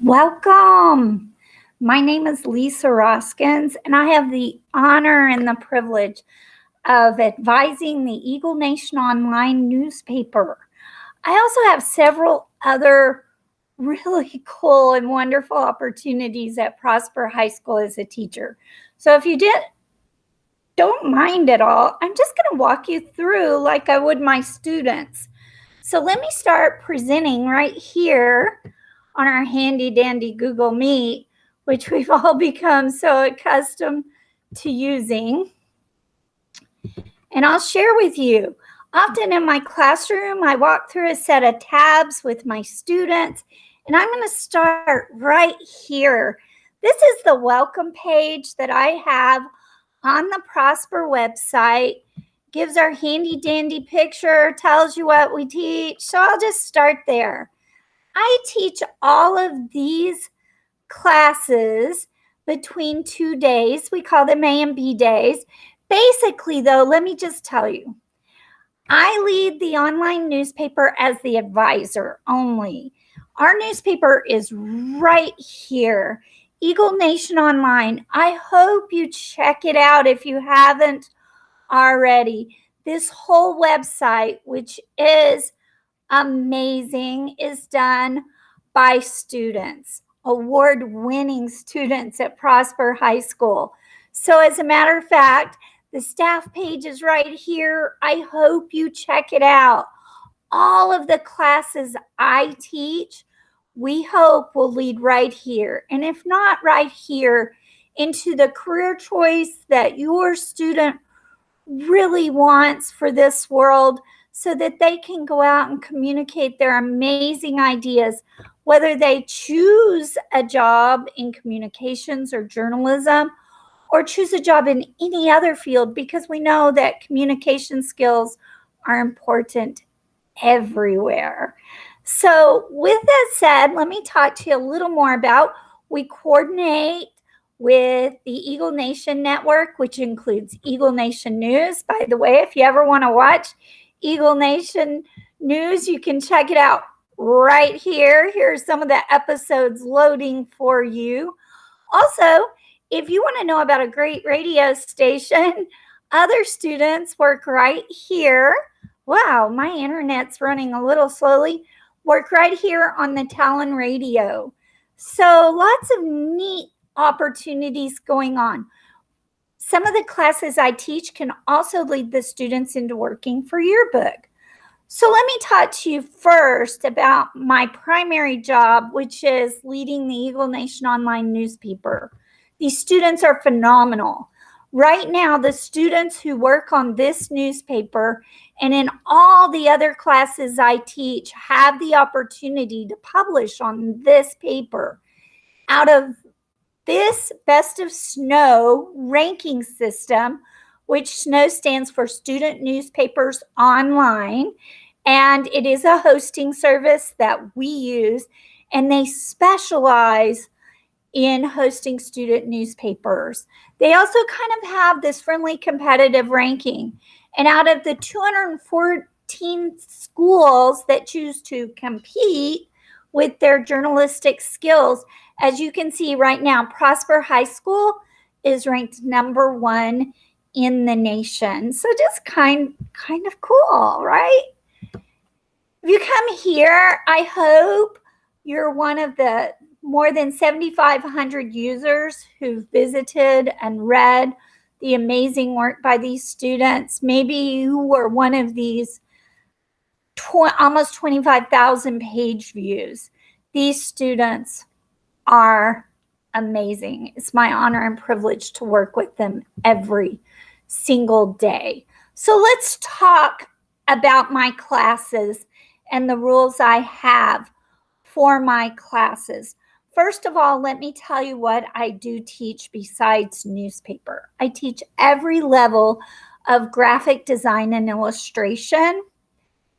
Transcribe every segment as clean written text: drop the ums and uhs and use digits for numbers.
Welcome. My name is Lisa Roskins, and I have the honor and the privilege of advising the Eagle Nation Online newspaper. I also have several other really cool and wonderful opportunities at Prosper High School as a teacher. So if you don't mind at all, I'm just going to walk you through like I would my students. So let me start presenting right here on our handy dandy Google Meet, which we've all become so accustomed to using. And I'll share with you. Often in my classroom, I walk through a set of tabs with my students, and I'm going to start right here. This is the welcome page that I have on the Prosper website. Gives our handy dandy picture, tells you what we teach. So I'll just start there. I teach all of these classes between 2 days. We call them A and B days. Basically, though, let me just tell you, I lead the online newspaper as the advisor only. Our newspaper is right here, Eagle Nation Online. I hope you check it out if you haven't already. This whole website, which is amazing, is done by students, award-winning students at Prosper High School. So as a matter of fact, the staff page is right here. I hope you check it out. All of the classes I teach, we hope will lead right here. And if not right here, into the career choice that your student really wants for this world, so that they can go out and communicate their amazing ideas, whether they choose a job in communications or journalism, or choose a job in any other field, because we know that communication skills are important everywhere. So with that said, let me talk to you a little more about, we coordinate with the Eagle Nation Network, which includes Eagle Nation News. By the way, if you ever want to watch Eagle Nation News, you can check it out right here. Here's some of the episodes loading for you. Also, if you want to know about a great radio station, other students work right here. Wow, my internet's running a little slowly. Work right here on the Talon Radio. So lots of neat opportunities going on. Some of the classes I teach can also lead the students into working for Yearbook. So let me talk to you first about my primary job, which is leading the Eagle Nation Online newspaper. These students are phenomenal. Right now, the students who work on this newspaper and in all the other classes I teach have the opportunity to publish on this paper. Out of this Best of Snow ranking system, which SNOW stands for Student Newspapers Online, and it is a hosting service that we use, and they specialize in hosting student newspapers. They also kind of have this friendly competitive ranking, and out of the 214 schools that choose to compete with their journalistic skills, as you can see right now, Prosper High School is ranked #1 in the nation. So just kind of cool, right? If you come here, I hope you're one of the more than 7,500 users who've visited and read the amazing work by these students. Maybe you were one of these almost 25,000 page views. These students are amazing. It's my honor and privilege to work with them every single day. So let's talk about my classes and the rules I have for my classes. First of all, let me tell you what I do teach besides newspaper. I teach every level of graphic design and illustration,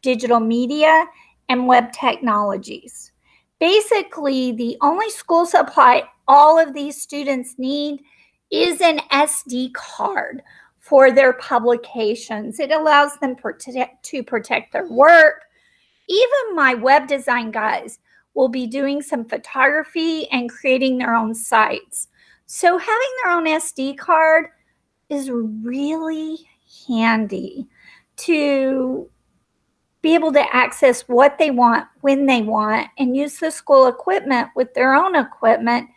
digital media, and web technologies. Basically, the only school supply all of these students need is an SD card for their publications. It allows them to protect their work. Even my web design guys, will be doing some photography and creating their own sites. So having their own SD card is really handy to be able to access what they want when they want and use the school equipment with their own equipment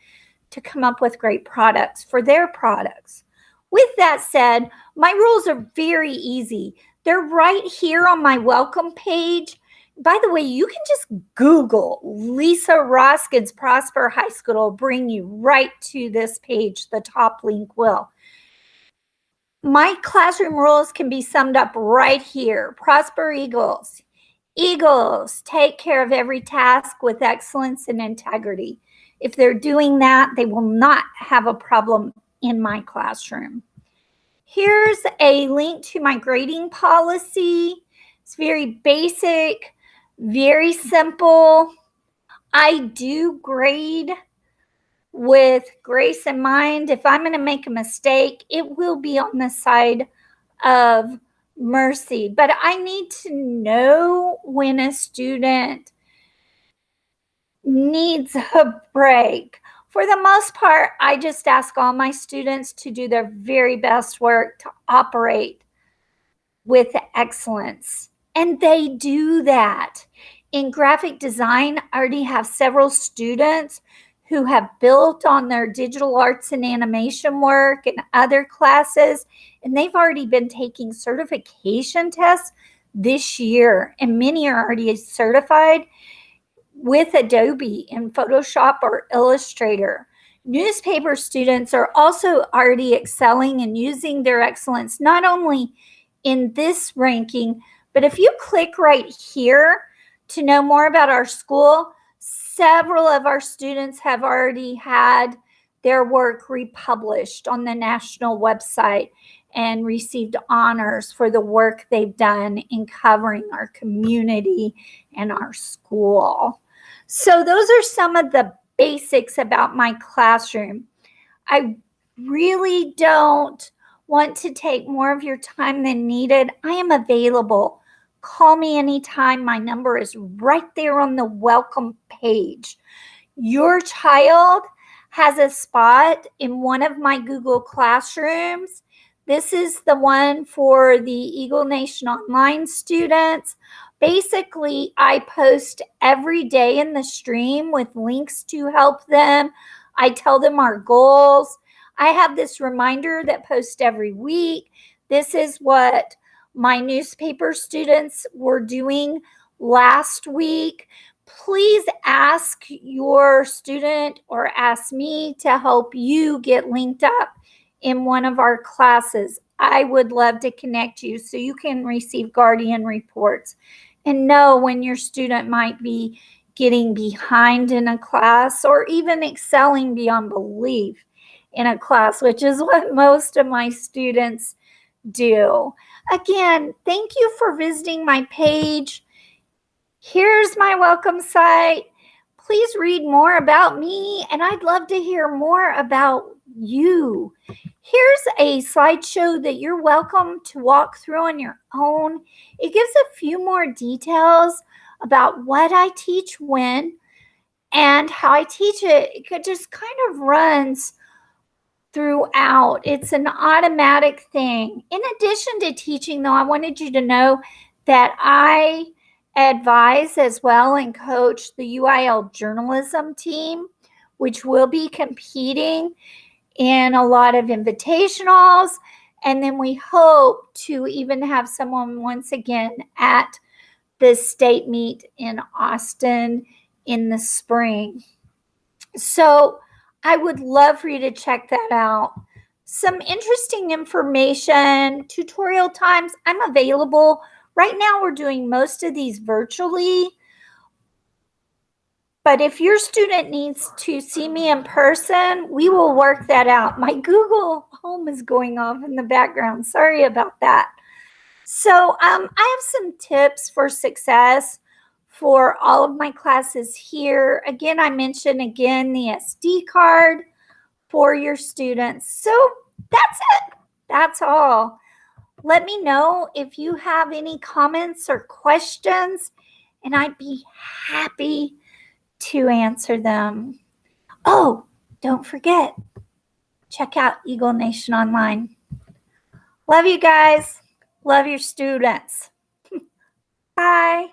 to come up with great products for their products. With that said, my rules are very easy. They're right here on my welcome page. By the way, you can just Google Lisa Roskins Prosper High School. It'll bring you right to this page. The top link will. My classroom rules can be summed up right here. Prosper Eagles. Eagles take care of every task with excellence and integrity. If they're doing that, they will not have a problem in my classroom. Here's a link to my grading policy. It's very basic, very simple. I do grade with grace in mind. If I'm going to make a mistake, it will be on the side of mercy. But I need to know when a student needs a break. For the most part, I just ask all my students to do their very best work to operate with excellence. And they do that. In graphic design, I already have several students who have built on their digital arts and animation work and other classes, and they've already been taking certification tests this year, and many are already certified with Adobe in Photoshop or Illustrator. Newspaper students are also already excelling and using their excellence, not only in this ranking, but if you click right here to know more about our school, several of our students have already had their work republished on the national website and received honors for the work they've done in covering our community and our school. So those are some of the basics about my classroom. I really don't want to take more of your time than needed. I am available. Call me anytime. My number is right there on the welcome page. Your child has a spot in one of my Google Classrooms. This is the one for the Eagle Nation Online students. Basically, I post every day in the stream with links to help them. I tell them our goals. I have this reminder that posts every week. This is what my newspaper students were doing last week. Please ask your student or ask me to help you get linked up in one of our classes. I would love to connect you so you can receive guardian reports and know when your student might be getting behind in a class or even excelling beyond belief in a class, which is what most of my students do. Again, thank you for visiting my page. Here's my welcome site. Please read more about me, and I'd love to hear more about you. Here's a slideshow that you're welcome to walk through on your own. It gives a few more details about what I teach when and how I teach it. It just kind of runs throughout. It's an automatic thing. In addition to teaching, though, I wanted you to know that I advise as well and coach the UIL journalism team, which will be competing in a lot of invitationals. And then we hope to even have someone once again at the state meet in Austin in the spring. So I would love for you to check that out. Some interesting information, tutorial times, I'm available. Right now we're doing most of these virtually. But if your student needs to see me in person, we will work that out. My Google Home is going off in the background. Sorry about that. So I have some tips for success for all of my classes here. Again, I mentioned the SD card for your students. So that's it. That's all. Let me know if you have any comments or questions, and I'd be happy to answer them. Oh, don't forget, check out Eagle Nation Online. Love you guys. Love your students. Bye.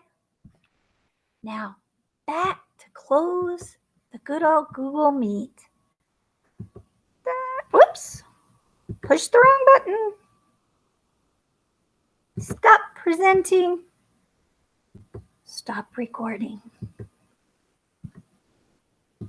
Now, back to close the good old Google Meet. Whoops. Push the wrong button. Stop presenting. Stop recording.